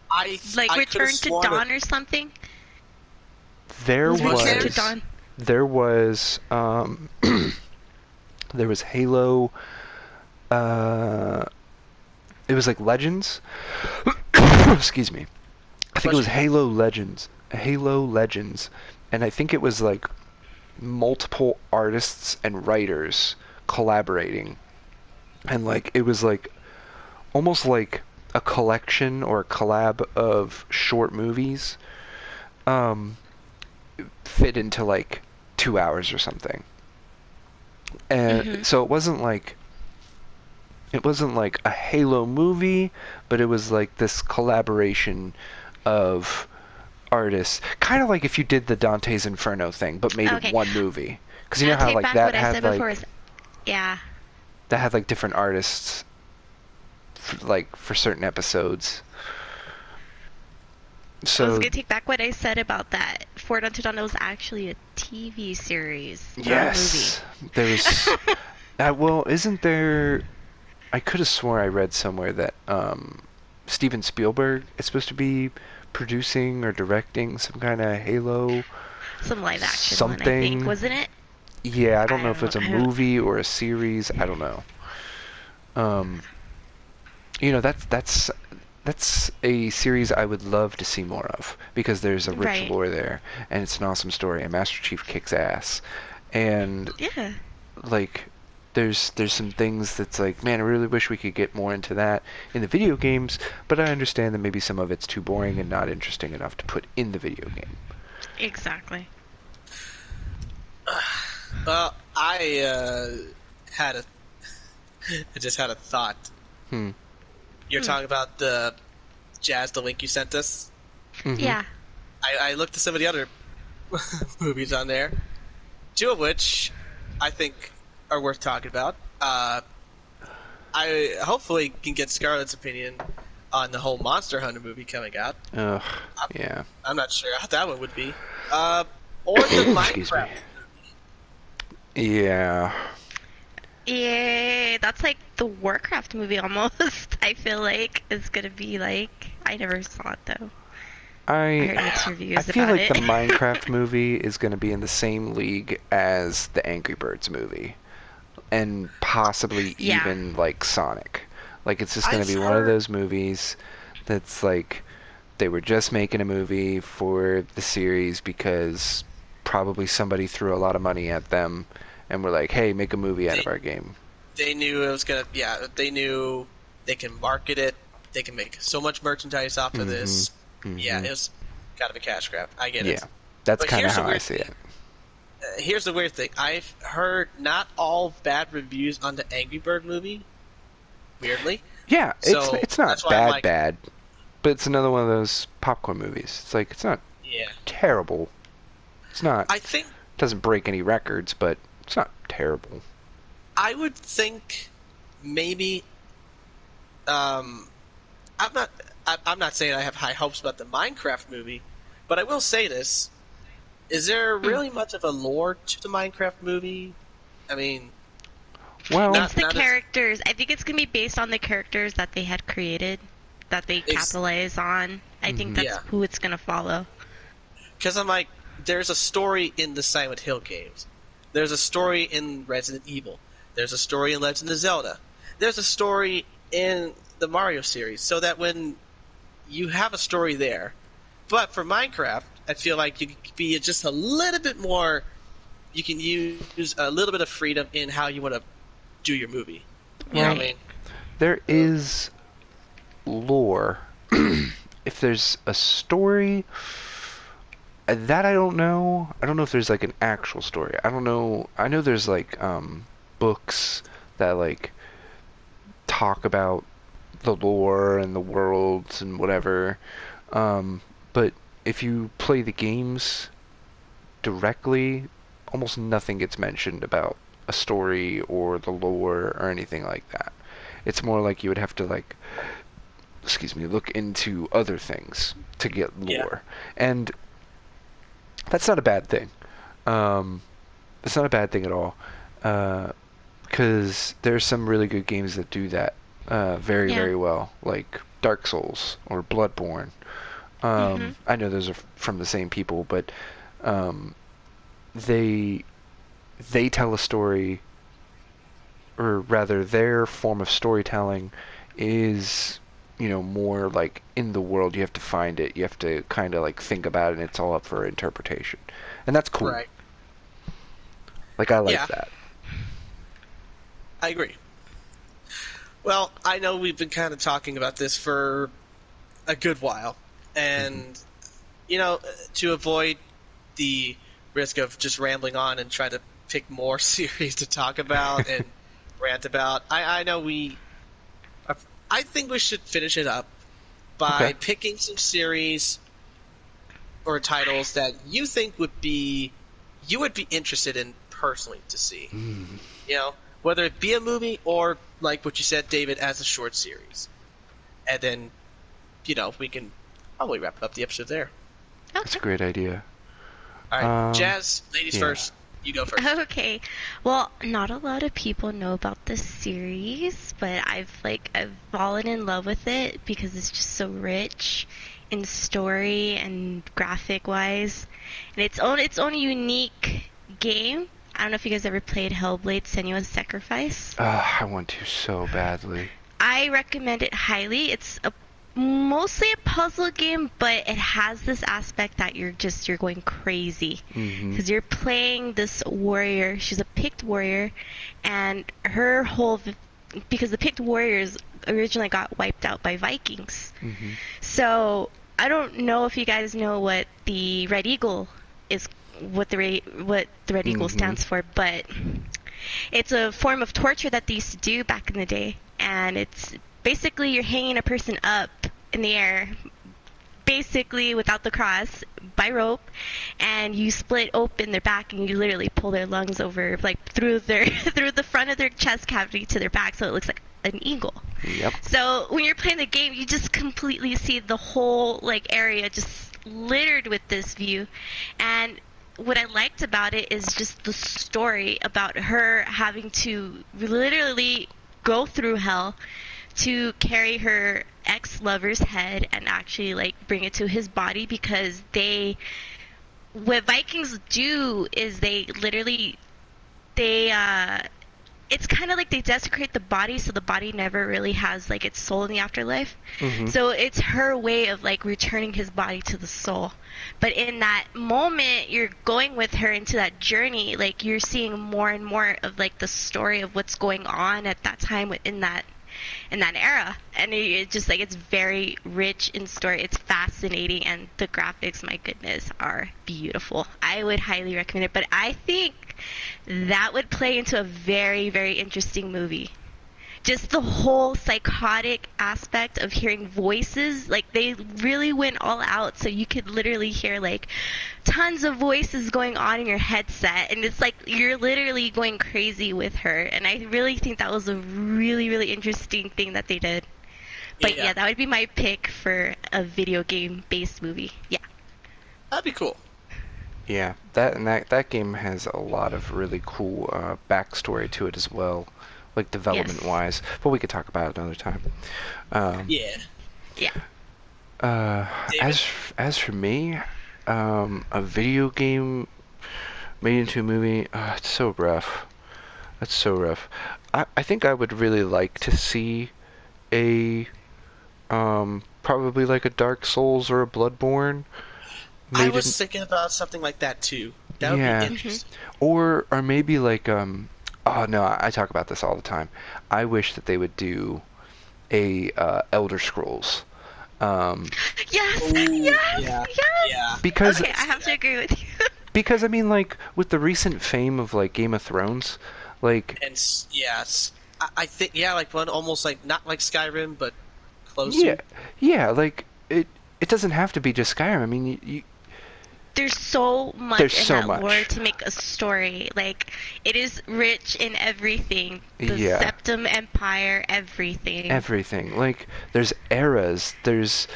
Like I could've Return to sworn Dawn that- or something? there Was Return to was Dawn? there was there was Halo. It was like Legends. Excuse me. I think it was Halo Legends. Halo Legends, and I think it was like multiple artists and writers collaborating, and like it was like almost like a collection or a collab of short movies, um, fit into like 2 hours or something. And Mhm. so it wasn't like a Halo movie, but it was like this collaboration of artists, kind of like if you did the Dante's Inferno thing, but made Okay. it one movie. Because you know I'll how take like back that what I had said like before. Yeah. that had like different artists, like for certain episodes. I was So gonna take back what I said about that For Unto Dawn, it was actually a TV series, not Yes, there was. a movie. Well, isn't there? I could have swore I read somewhere that Steven Spielberg is supposed to be producing or directing some kind of Halo Some live action one, I think, something. wasn't it? Yeah, I don't know if it's a I don't. movie or a series. I don't know. Um, that's a series I would love to see more of because there's a rich Right. lore there and it's an awesome story and Master Chief kicks ass. And Yeah. like there's some things that's like, man, I really wish we could get more into that in the video games, but I understand that maybe some of it's too boring and not interesting enough to put in the video game. Exactly. Well, had a, I just had a thought. Hmm. You're talking about the Jazz, the link you sent us. Mm-hmm. Yeah. I looked at some of the other movies on there, two of which I think are worth talking about. I hopefully can get Scarlett's opinion on the whole Monster Hunter movie coming out. Ugh. Yeah. I'm not sure how that one would be. Or the Excuse me. Minecraft. Yeah. Yeah, that's like the Warcraft movie almost. I feel like it's gonna be like. I never saw it though. I heard mixed I reviews feel about like it. the Minecraft movie is going to be in the same league as the Angry Birds movie, and possibly Yeah. even like Sonic. Like it's just going to I've be one of heard- those movies that's like they were just making a movie for the series because probably somebody threw a lot of money at them and were like, "Hey, make a movie out of our game." They knew it was gonna. Yeah, they knew they can market it. They can make so much merchandise off of this. Yeah, it was kind of a cash grab. I get it. Yeah, that's But kind of here's the how I weird see it. thing. Here's the weird thing. I've heard not all bad reviews on the Angry Bird movie. Weirdly, Yeah, So, it's not that's why I'm like- bad, but it's another one of those popcorn movies. It's like it's not yeah. terrible. It's not. I think Doesn't break any records, but it's not terrible. I would think maybe. I'm not. I'm not saying I have high hopes about the Minecraft movie, but I will say this: is there really much of a lore to the Minecraft movie? I mean, Well, Not- It's the as- characters. I think it's gonna be based on the characters that they had created, that they capitalize on. I think that's Yeah. who it's gonna follow. because I'm like, there's a story in the Silent Hill games. There's a story in Resident Evil. There's a story in Legend of Zelda. There's a story in the Mario series. So that when you have a story there, but for Minecraft, I feel like you could be just a little bit more. You can use a little bit of freedom in how you want to do your movie. You know what I Right. mean? there is lore. If there's a story, that I don't know. I don't know if there's like an actual story. I don't know. I know there's like books that like talk about the lore and the worlds and whatever. But if you play the games directly, almost nothing gets mentioned about a story or the lore or anything like that. It's more like you would have to like, excuse me, look into other things to get lore. And that's not a bad thing. It's not a bad thing at all. Because there's some really good games that do that very, Yeah. very well, like Dark Souls or Bloodborne. I know those are from the same people, but they tell a story, or rather, their form of storytelling is, more like in the world. You have to find it. You have to kind of like think about it, and it's all up for interpretation, and that's cool. Right. Like I like Yeah. that. I agree. Well, I know we've been kind of talking about this for a good while, and to avoid the risk of just rambling on and try to pick more series to talk about and rant about, I know I think we should finish it up by Okay. picking some series or titles that you think you would be interested in personally to see. Whether it be a movie or, like what you said, David, as a short series. And then, we can probably wrap up the episode there. That's a great idea. All right, Jazz, ladies yeah. first. You go first. Okay. Well, not a lot of people know about this series, but I've fallen in love with it because it's just so rich in story and graphic wise. And its own unique game. I don't know if you guys ever played Hellblade: Senua's Sacrifice. I want to so badly. I recommend it highly. It's mostly a puzzle game, but it has this aspect that you're going crazy because you're playing this warrior. She's a picked warrior, and her whole because the picked warriors originally got wiped out by Vikings. So I don't know if you guys know what the Red Eagle is, what the Red Eagle stands for, but it's a form of torture that they used to do back in the day, and it's basically you're hanging a person up in the air, basically without the cross, by rope, and you split open their back and you literally pull their lungs over, like through their through the front of their chest cavity to their back, so it looks like an eagle. Yep. So when you're playing the game, you just completely see the whole like area just littered with this view, and what I liked about it is just the story about her having to literally go through hell to carry her ex-lover's head and actually like bring it to his body, because what Vikings do is they it's kind of like they desecrate the body, so the body never really has like its soul in the afterlife. So it's her way of like returning his body to the soul. But in that moment, you're going with her into that journey, like you're seeing more and more of like the story of what's going on at that time in that era, and it just like it's very rich in story. It's fascinating, and the graphics, my goodness, are beautiful. I would highly recommend it, but I think that would play into a very, very interesting movie. Just the whole psychotic aspect of hearing voices, like they really went all out, so you could literally hear like tons of voices going on in your headset, and it's like you're literally going crazy with her. And I really think that was a really, really interesting thing that they did. But yeah, that would be my pick for a video game based movie. Yeah, that'd be cool. Yeah, that game has a lot of really cool backstory to it as well, like development-wise. But we could talk about it another time. Yeah. As for me, a video game made into a movie, it's so rough. That's so rough. I think I would really like to see a probably like a Dark Souls or a Bloodborne. I was thinking about something like that too. That would be interesting. Or maybe like oh no, I talk about this all the time. I wish that they would do a Elder Scrolls. Yes. Because okay, I have to agree with you. Because I mean, like with the recent fame of like Game of Thrones, like yes, I think like one almost like not like Skyrim, but close. Yeah, like it doesn't have to be just Skyrim. I mean, you there's so much in that lore to make a story. Like, it is rich in everything. The Septim Empire, everything. Everything. Like, there's eras, there's...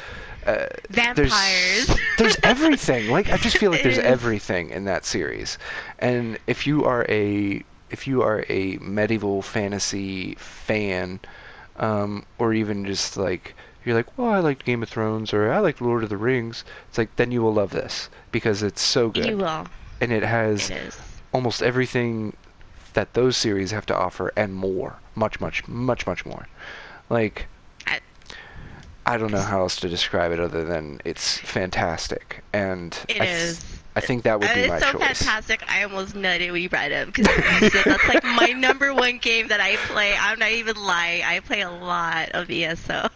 vampires. There's everything. Like, I just feel like there's everything in that series. And if you are a medieval fantasy fan, or even just, like... You're like, well, I liked Game of Thrones, or I liked Lord of the Rings. It's like, then you will love this, because it's so good. You will. And it has almost everything that those series have to offer, and more. Much, much, much, much more. Like, I don't know how else to describe it other than it's fantastic. And I think that would be my choice. It's so fantastic, I almost nutted when you brought it up, because that's like my number one game that I play. I'm not even lying. I play a lot of ESO.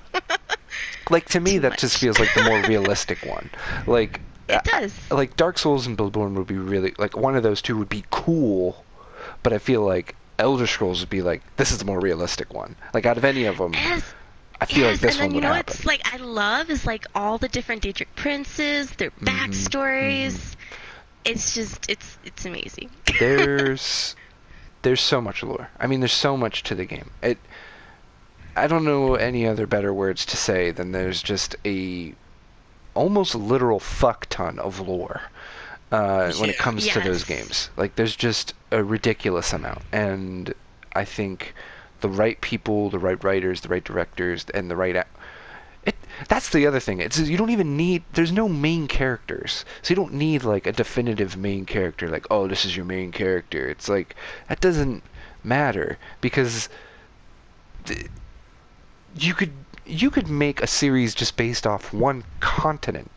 Like, to me, that just feels like the more realistic one. Like, it does. Like, Dark Souls and Bloodborne would be really... Like, one of those two would be cool, but I feel like Elder Scrolls would be like, this is the more realistic one. Like, out of any of them, I feel like this one would happen. What's like I love is like all the different Daedric princes, their backstories. It's just it's amazing. There's so much lore. I mean, there's so much to the game. I don't know any other better words to say than there's just a almost literal fuck ton of lore. when it comes to those Yes. games. Like, there's just a ridiculous amount, and I think the right people, the right writers, the right directors, and the right that's the other thing. It's you don't even need. There's no main characters, so you don't need like a definitive main character. Like, oh, this is your main character. It's like that doesn't matter because you could you could make a series just based off one continent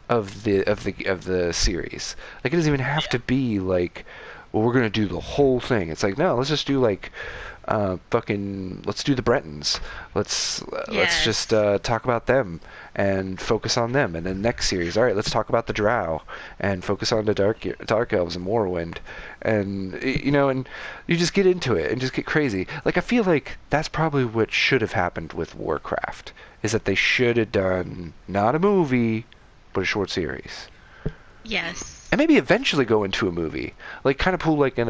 of the series. Like, it doesn't even have to be like, well, we're gonna do the whole thing. It's like, no, let's just do like let's do the Bretons. Let's Yes. just talk about them and focus on them. And then next series, all right, let's talk about the Drow and focus on the dark elves and Morrowind. And and you just get into it and just get crazy. Like, I feel like that's probably what should have happened with Warcraft, is that they should have done not a movie but a short series. Yes. And maybe eventually go into a movie, like kind of pull like an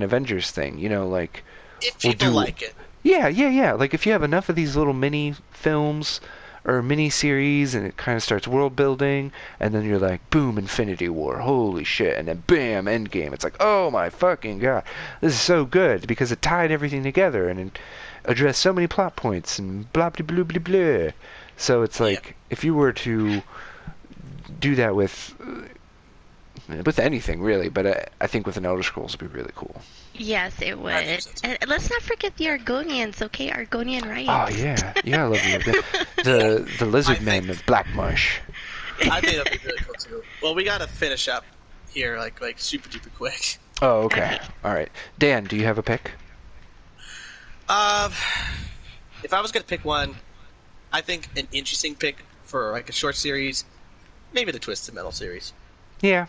Avengers thing, like If we'll people do. like it. Yeah. Like, if you have enough of these little mini films or mini series, and it kind of starts world building, and then you're like, boom, Infinity War, holy shit, and then bam, Endgame. It's like, oh my fucking god, this is so good because it tied everything together and it addressed so many plot points and blah blah blah blah blah. So it's like, if you were to do that with anything really, but I think with an Elder Scrolls would be really cool. Yes, it would. 100%. And let's not forget the Argonians, okay? Argonian rights. Oh yeah, I love the lizard men of Black Marsh. I think that'd be really cool too. Well, we gotta finish up here, like super duper quick. Oh, okay. Okay. All right. Dan, do you have a pick? Um, if I was gonna pick one, I think an interesting pick for like a short series, maybe the Twisted Metal series, Yeah.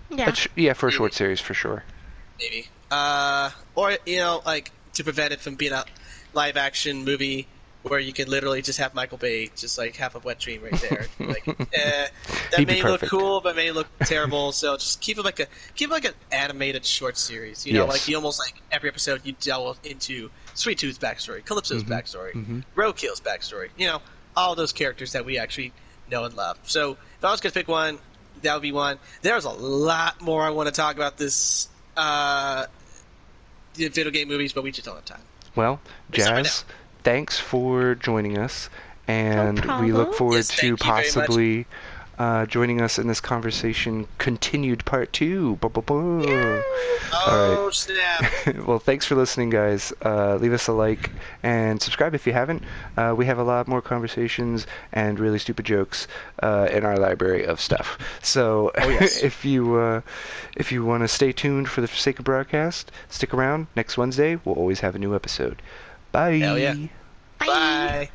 Yeah. For a short series, for sure. maybe. Or like to prevent it from being a live action movie where you can literally just have Michael Bay just like have a wet dream right there. Like, that He'd be may look perfect. cool, but may look terrible. So just keep it like an animated short series. Yes. Like you almost like every episode you delve into Sweet Tooth's backstory, Calypso's backstory, Mhm. Roadkill's backstory. All those characters that we actually know and love. So if I was gonna pick one, that would be one. There's a lot more I want to talk about this video game movies, but we just don't have time. Well, It's not right Jazz, thanks for joining us, and we look problem. forward Yes, to thank you very much. possibly joining us in this conversation, continued part 2. Ba, ba, ba. Oh All snap! right. Well, thanks for listening, guys. Leave us a like and subscribe if you haven't. We have a lot more conversations and really stupid jokes in our library of stuff. So yes. if you want to stay tuned for the sake of broadcast, stick around. Next Wednesday, we'll always have a new episode. Bye. Hell yeah. Bye. Bye.